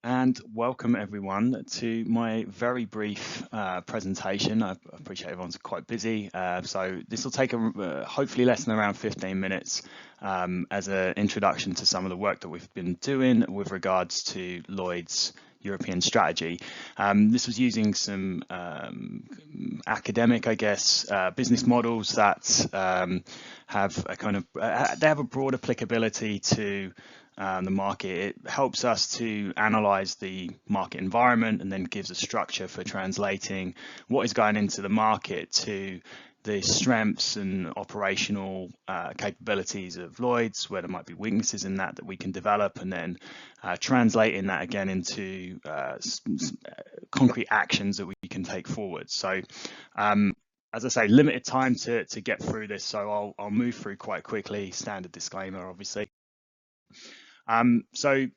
and welcome everyone to my very brief presentation. I appreciate everyone's quite busy, so this will take hopefully less than around 15 minutes as an introduction to some of the work that we've been doing with regards to Lloyd's European strategy. This was using some academic, I guess, business models that have a kind of they have a broad applicability to the market. It helps us to analyze the market environment and then gives a structure for translating what is going into the market to the strengths and operational capabilities of Lloyd's, where there might be weaknesses in that we can develop, and then translating that again into concrete actions that we can take forward. So as I say, limited time to get through this, so I'll move through quite quickly. Standard disclaimer, obviously. So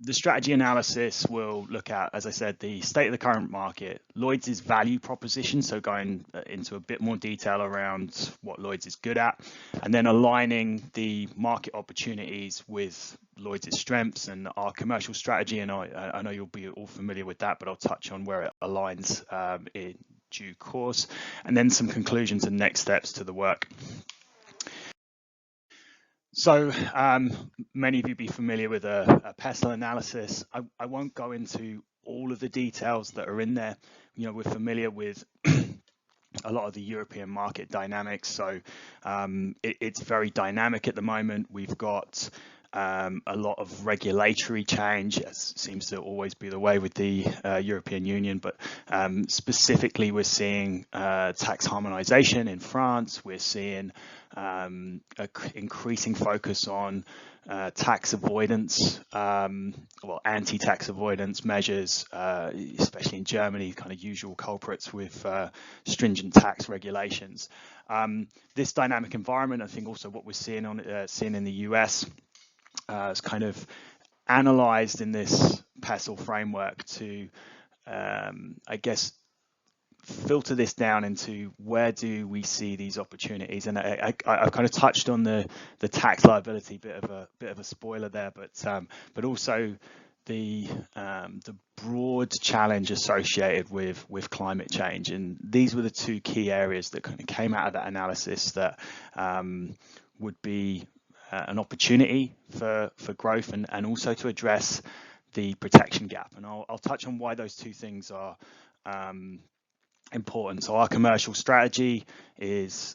the strategy analysis will look at, as I said, the state of the current market, Lloyd's value proposition, so going into a bit more detail around what Lloyd's is good at, and then aligning the market opportunities with Lloyd's strengths and our commercial strategy. And I know you'll be all familiar with that, but I'll touch on where it aligns in due course, and then some conclusions and next steps to the work. So many of you be familiar with a pestle analysis. I won't go into all of the details that are in there. You know, we're familiar with a lot of the European market dynamics. So it's very dynamic at the moment. We've got a lot of regulatory change, as seems to always be the way with the European Union, but specifically we're seeing tax harmonization in France. We're seeing increasing focus on tax avoidance, anti-tax avoidance measures, especially in Germany, kind of usual culprits with stringent tax regulations. This dynamic environment, I think also what we're seeing in the US, is kind of analyzed in this pestle framework to, I guess, filter this down into where do we see these opportunities. And I've kind of touched on the tax liability, bit of a spoiler there, but also the broad challenge associated with climate change. And these were the two key areas that kind of came out of that analysis that would be an opportunity for growth and also to address the protection gap. And I'll touch on why those two things are important. So our commercial strategy is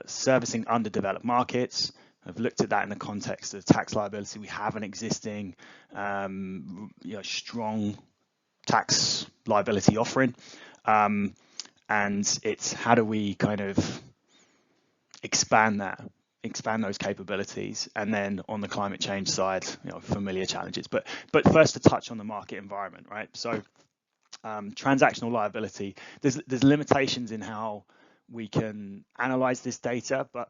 servicing underdeveloped markets. I've looked at that in the context of tax liability. We have an existing strong tax liability offering, and it's how do we kind of expand those capabilities, and then on the climate change side, familiar challenges. But first, to touch on the market environment, right? So transactional liability, there's limitations in how we can analyze this data, but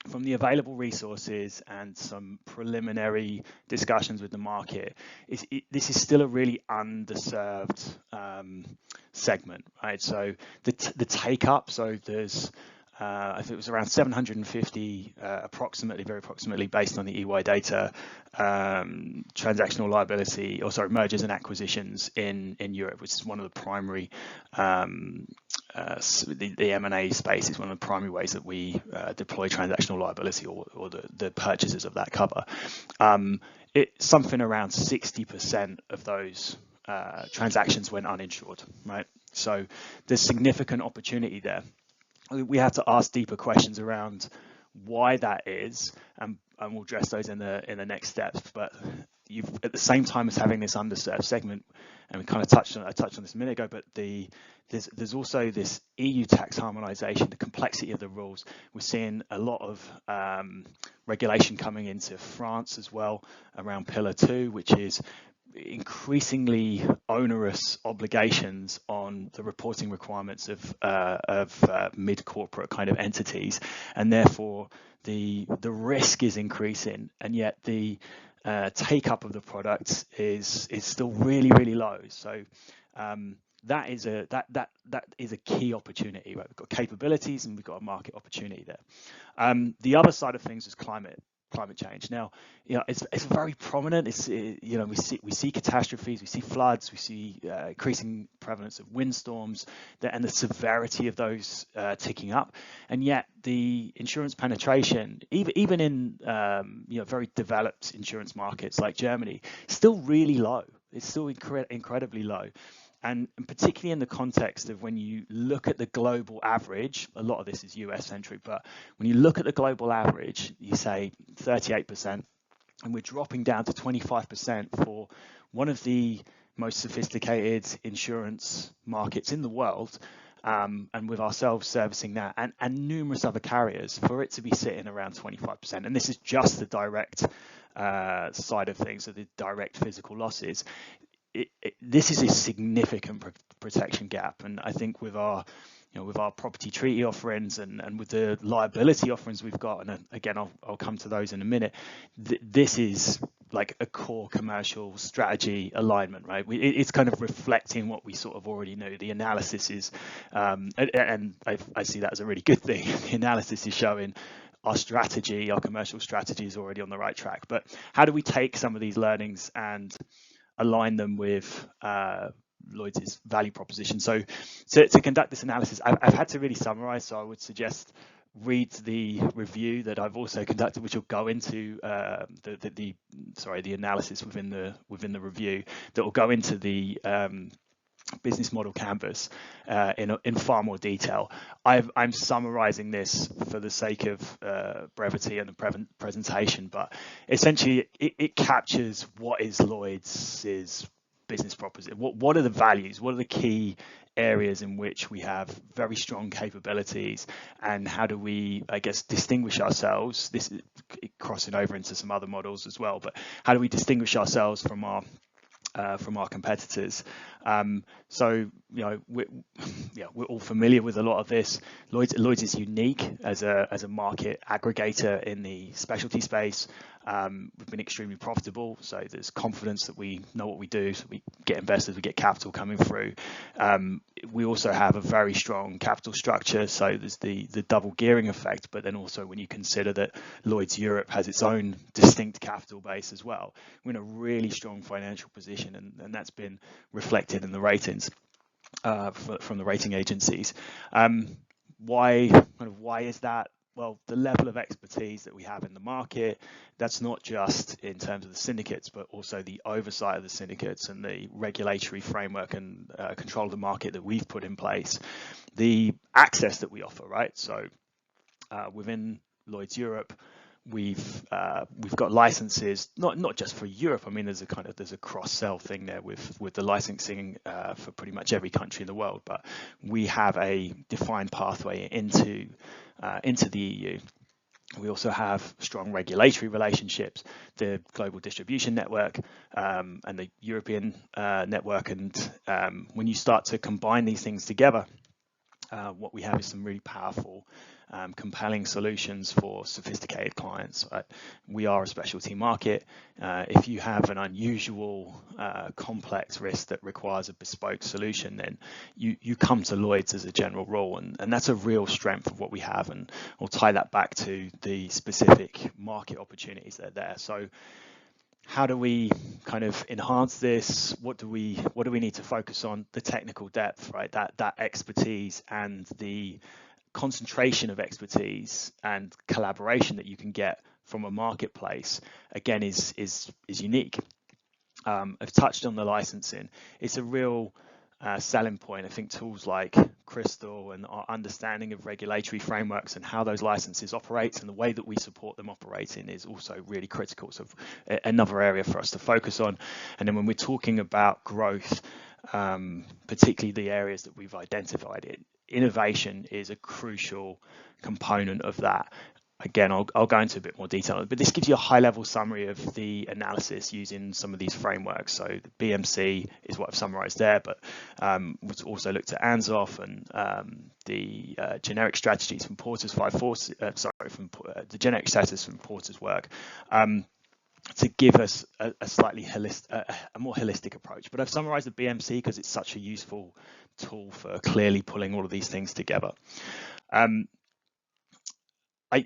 from the available resources and some preliminary discussions with the market, this is still a really underserved segment, right? So the take up, so there's I think it was around 750, very approximately based on the EY data, transactional liability, mergers and acquisitions in Europe, which is one of the primary, the M&A space is one of the primary ways that we deploy transactional liability or the purchases of that cover. It's something around 60% of those transactions went uninsured, right? So there's significant opportunity there. We have to ask deeper questions around why that is, and we'll address those in the next steps. But at the same time as having this underserved segment, and I touched on this a minute ago, but there's also this EU tax harmonization, the complexity of the rules. We're seeing a lot of regulation coming into France as well around Pillar 2, which is increasingly onerous obligations on the reporting requirements of mid-corporate kind of entities, and therefore the risk is increasing, and yet the take up of the products is still really low. So that is a key opportunity, right? We've got capabilities and we've got a market opportunity there. The other side of things is climate climate change. Now, it's very prominent. We see catastrophes, we see floods, we see increasing prevalence of windstorms, and the severity of those ticking up. And yet, the insurance penetration, even in very developed insurance markets like Germany, still really low. It's still incredibly low. And particularly in the context of when you look at the global average, a lot of this is US centric, but when you look at the global average, you say 38%, and we're dropping down to 25% for one of the most sophisticated insurance markets in the world, and with ourselves servicing that and numerous other carriers, for it to be sitting around 25%. And this is just the direct side of things, so the direct physical losses. This is a significant protection gap, and I think with our property treaty offerings and with the liability offerings we've got, and again I'll come to those in a minute, this is like a core commercial strategy alignment, right? It's kind of reflecting what we sort of already know. The analysis is, and I see that as a really good thing. The analysis is showing our strategy, our commercial strategy, is already on the right track. But how do we take some of these learnings and align them with Lloyd's value proposition? So to conduct this analysis, I've had to really summarize, so I would suggest read the review that I've also conducted, which will go into the analysis within the review that will go into the business model canvas in far more detail. I'm summarizing this for the sake of brevity and the presentation, but essentially it captures what is Lloyd's business proposition. What are the values? What are the key areas in which we have very strong capabilities, and how do we, I guess, distinguish ourselves? This is crossing over into some other models as well, but how do we distinguish ourselves from our competitors? So we're all familiar with a lot of this. Lloyd's is unique as a market aggregator in the specialty space. We've been extremely profitable, so there's confidence that we know what we do. So we get investors, we get capital coming through. We also have a very strong capital structure, so there's the double gearing effect. But then also when you consider that Lloyd's Europe has its own distinct capital base as well, we're in a really strong financial position, and that's been reflected in the ratings from the rating agencies. Why is that? Well, the level of expertise that we have in the market, that's not just in terms of the syndicates, but also the oversight of the syndicates and the regulatory framework and control of the market that we've put in place. The access that we offer, right? So within Lloyd's Europe, we've got licenses, not just for Europe. I mean, there's a cross-sell thing there with the licensing for pretty much every country in the world, but we have a defined pathway into the EU. We also have strong regulatory relationships, the global distribution network and the European network. And when you start to combine these things together, what we have is some really powerful, compelling solutions for sophisticated clients. Right? We are a specialty market. If you have an unusual, complex risk that requires a bespoke solution, then you come to Lloyd's as a general rule, and that's a real strength of what we have. And we'll tie that back to the specific market opportunities that are there. So how do we kind of enhance this? What do we need to focus on? The technical depth, right? That expertise and the concentration of expertise and collaboration that you can get from a marketplace, again, is unique. I've touched on the licensing. It's a real selling point. I think tools like Crystal and our understanding of regulatory frameworks and how those licenses operate and the way that we support them operating is also really critical. So another area for us to focus on. And then when we're talking about growth, particularly the areas that we've identified, innovation is a crucial component of that. Again, I'll go into a bit more detail, but this gives you a high-level summary of the analysis using some of these frameworks. So the BMC is what I've summarized there, but we've also looked at ANZOF and the generic strategies from Porter's the generic status from Porter's work to give us a slightly a more holistic approach. But I've summarized the BMC because it's such a useful tool for clearly pulling all of these things together.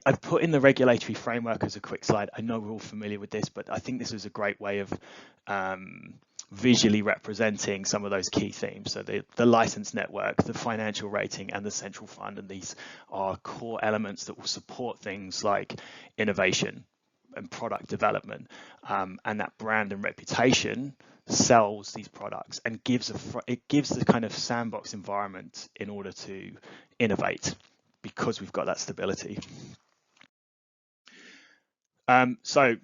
I've put in the regulatory framework as a quick slide. I know we're all familiar with this, but I think this is a great way of visually representing some of those key themes. So the license network, the financial rating, and the central fund, and these are core elements that will support things like innovation and product development, and that brand and reputation sells these products and it gives the kind of sandbox environment in order to innovate because we've got that stability. So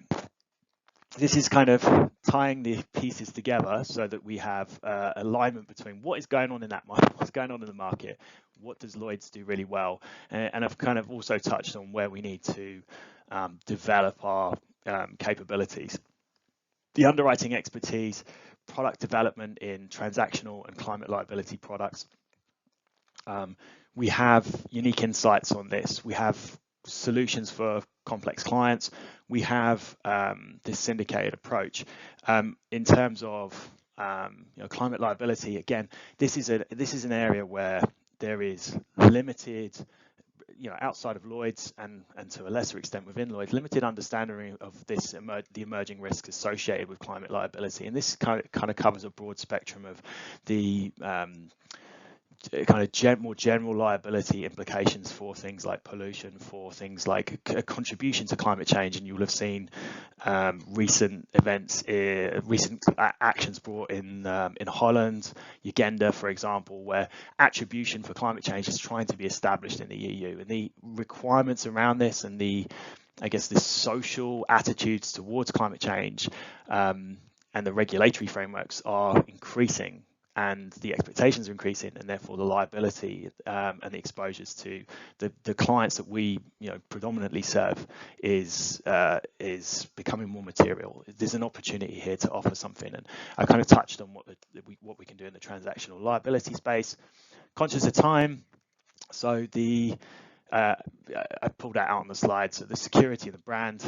this is kind of tying the pieces together so that we have alignment between what is going on in that market, what's going on in the market, what does Lloyd's do really well, and I've kind of also touched on where we need to develop our capabilities. The underwriting expertise, product development in transactional and climate liability products. We have unique insights on this. We have solutions for complex clients. We have this syndicated approach. In terms of climate liability, again, this is an area where there is limited, outside of Lloyd's and to a lesser extent within Lloyd's, limited understanding of the emerging risks associated with climate liability, and this kind of covers a broad spectrum of the more general liability implications for things like pollution, for things like a contribution to climate change, and you will have seen recent events, recent actions brought in Holland, Uganda, for example, where attribution for climate change is trying to be established in the EU, and the requirements around this and the social attitudes towards climate change and the regulatory frameworks are increasing, and the expectations are increasing, and therefore the liability and the exposures to the clients that we predominantly serve is becoming more material. There's an opportunity here to offer something, and I kind of touched on what we can do in the transactional liability space. Conscious of time, so I pulled that out on the slide. So the security of the brand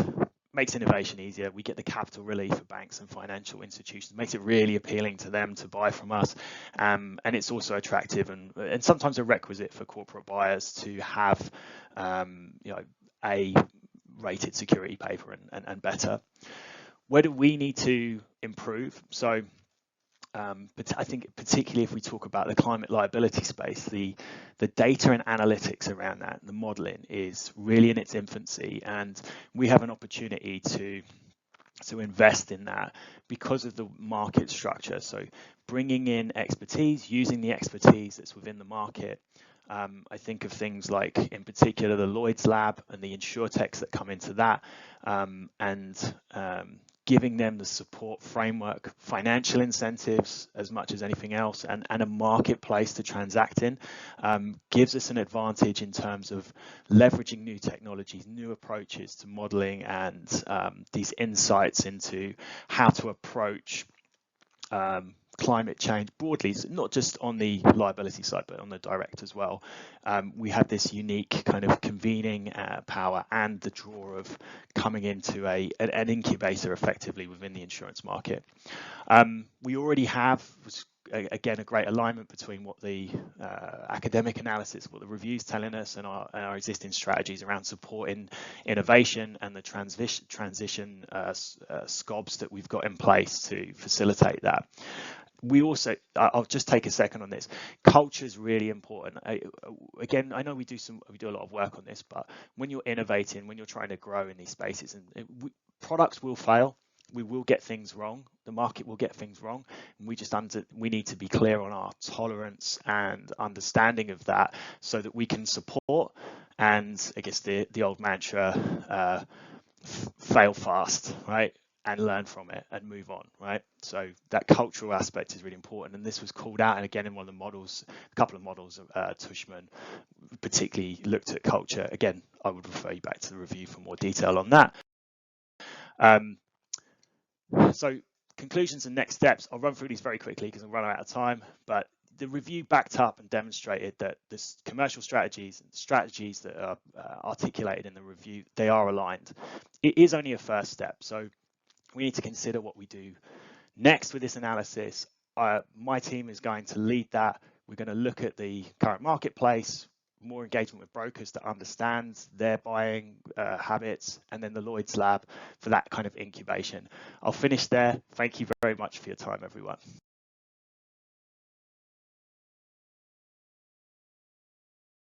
makes innovation easier. We get the capital relief for banks and financial institutions, makes it really appealing to them to buy from us, and it's also attractive and sometimes a requisite for corporate buyers to have a rated security paper and better. Where do we need to improve? So but I think particularly if we talk about the climate liability space, the data and analytics around that, the modeling is really in its infancy, and we have an opportunity to invest in that because of the market structure. So bringing in expertise, using the expertise that's within the market. I think of things like, in particular, the Lloyd's Lab and the insurtechs that come into that, and giving them the support framework, financial incentives as much as anything else, and a marketplace to transact in, gives us an advantage in terms of leveraging new technologies, new approaches to modeling, and these insights into how to approach climate change broadly, not just on the liability side, but on the direct as well. We have this unique kind of convening power and the draw of coming into an incubator effectively within the insurance market. We already have, again, a great alignment between what the academic analysis, what the review's telling us, and our existing strategies around supporting innovation and the transition scopes that we've got in place to facilitate that. We also, I'll just take a second on this. Culture is really important. Again, I know we do a lot of work on this, but when you're innovating, when you're trying to grow in these spaces, and products will fail, we will get things wrong. The market will get things wrong, and we need to be clear on our tolerance and understanding of that, so that we can support. And I guess the old mantra, fail fast, right? And learn from it and move on, right? So that cultural aspect is really important, and this was called out. And again, in one of the models, a couple of models, Tushman particularly looked at culture. Again, I would refer you back to the review for more detail on that. So conclusions and next steps. I'll run through these very quickly because I'm running out of time. But the review backed up and demonstrated that this commercial strategies and strategies that are articulated in the review, they are aligned. It is only a first step, so we need to consider what we do next with this analysis. My team is going to lead that. We're going to look at the current marketplace, more engagement with brokers to understand their buying habits, and then the Lloyd's Lab for that kind of incubation. I'll finish there. Thank you very much for your time, everyone.